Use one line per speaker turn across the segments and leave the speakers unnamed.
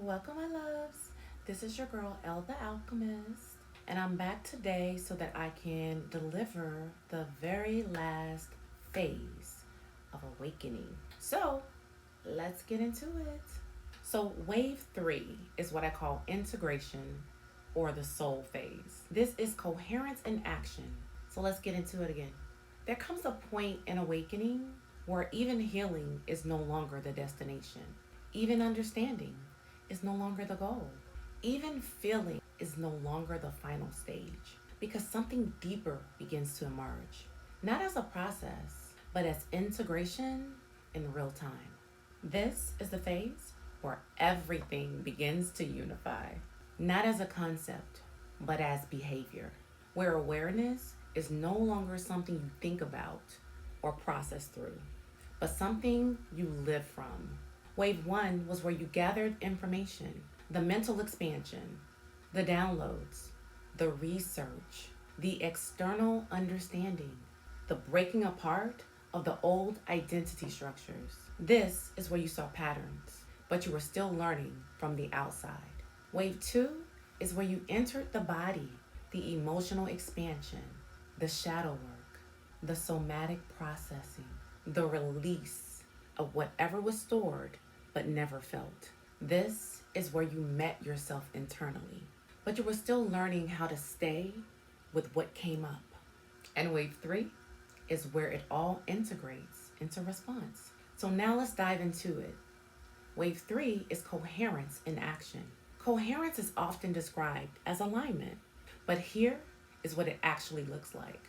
Welcome, my loves. This is your girl, Elle the Alchemist, and I'm back today so that I can deliver the very last phase of awakening. So, let's get into it. So, wave three is what I call integration or the soul phase. This is coherence in action. So, let's get into it again. There comes a point in awakening where even healing is no longer the destination, even understanding is no longer the goal. Even feeling is no longer the final stage because something deeper begins to emerge. Not as a process, but as integration in real time. This is the phase where everything begins to unify, not as a concept, but as behavior, where awareness is no longer something you think about or process through, but something you live from. Wave one was where you gathered information, the mental expansion, the downloads, the research, the external understanding, the breaking apart of the old identity structures. This is where you saw patterns, but you were still learning from the outside. Wave two is where you entered the body, the emotional expansion, the shadow work, the somatic processing, the release of whatever was stored but never felt. This is where you met yourself internally, but you were still learning how to stay with what came up. And wave three is where it all integrates into response. So now let's dive into it. Wave three is coherence in action. Coherence is often described as alignment, but here is what it actually looks like.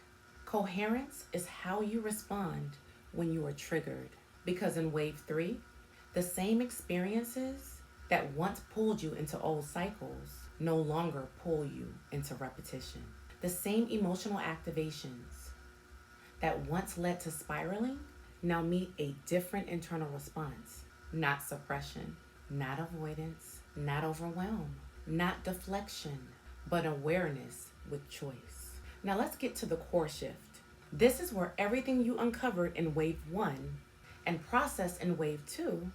Coherence is how you respond when you are triggered, because in wave three, the same experiences that once pulled you into old cycles no longer pull you into repetition. The same emotional activations that once led to spiraling now meet a different internal response. Not suppression, not avoidance, not overwhelm, not deflection, but awareness with choice. Now let's get to the core shift. This is where everything you uncovered in wave one and processed in wave two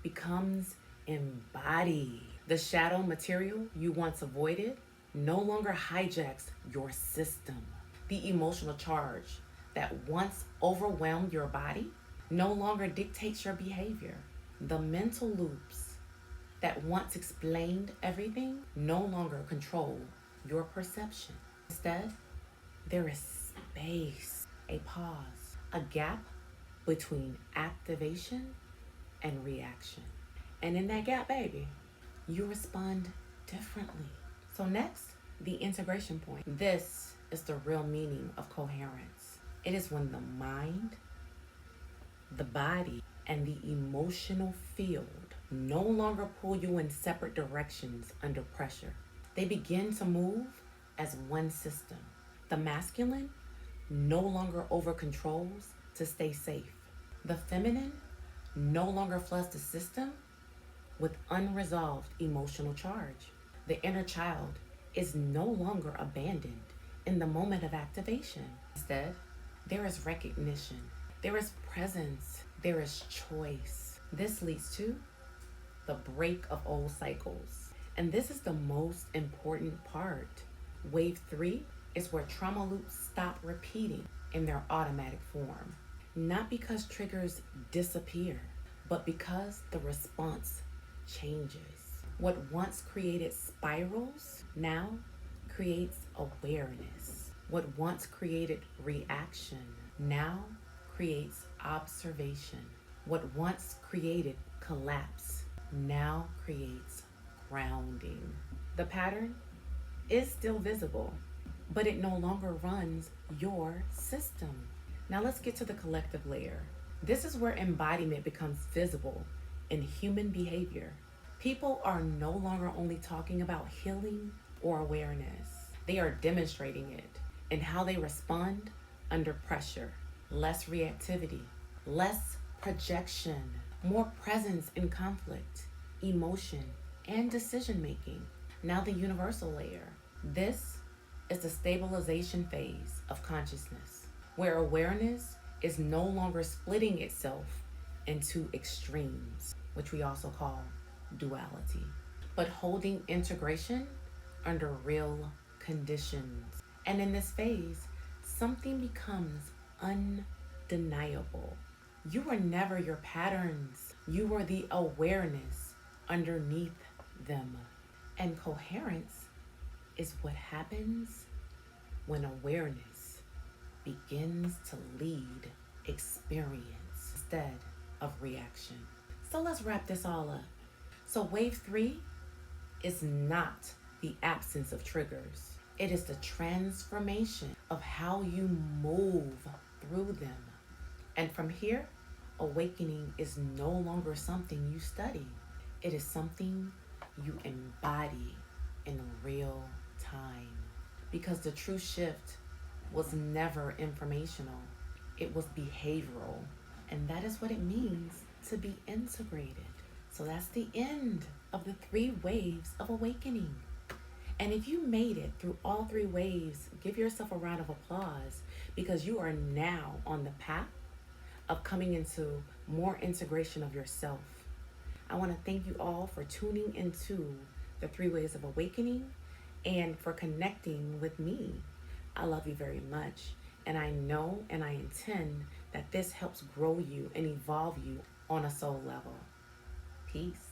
becomes embodied. The shadow material you once avoided no longer hijacks your system. The emotional charge that once overwhelmed your body no longer dictates your behavior. The mental loops that once explained everything no longer control your perception. Instead, there is space, a pause, a gap between activation and reaction. And in that gap, baby, you respond differently. So next, the integration point. This is the real meaning of coherence. It is when the mind, the body, and the emotional field no longer pull you in separate directions under pressure. They begin to move as one system. The masculine no longer over controls to stay safe. The feminine no longer floods the system with unresolved emotional charge. The inner child is no longer abandoned in the moment of activation. Instead, there is recognition, there is presence, there is choice. This leads to the break of old cycles. And this is the most important part. Wave three is where trauma loops stop repeating in their automatic form. Not because triggers disappear, but because the response changes. What once created spirals now creates awareness. What once created reaction now creates observation. What once created collapse now creates grounding. The pattern is still visible, but it no longer runs your system. Now let's get to the collective layer. This is where embodiment becomes visible in human behavior. People are no longer only talking about healing or awareness. They are demonstrating it in how they respond under pressure. Less reactivity, less projection, more presence in conflict, emotion, and decision making. Now the universal layer. This is the stabilization phase of consciousness, where awareness is no longer splitting itself into extremes, which we also call duality, but holding integration under real conditions. And in this phase, something becomes undeniable. You were never your patterns, you were the awareness underneath them. And coherence is what happens when awareness begins to lead experience instead of reaction. So let's wrap this all up. So, wave three is not the absence of triggers, it is the transformation of how you move through them. And from here, awakening is no longer something you study, it is something you embody in real time. Because the true shift was never informational, it was behavioral. And that is what it means to be integrated. So that's the end of the 3 waves of awakening. And if you made it through all 3 waves, give yourself a round of applause because you are now on the path of coming into more integration of yourself. I want to thank you all for tuning into the 3 ways of awakening and for connecting with me. I love you very much. And I know and I intend that this helps grow you and evolve you on a soul level. Peace.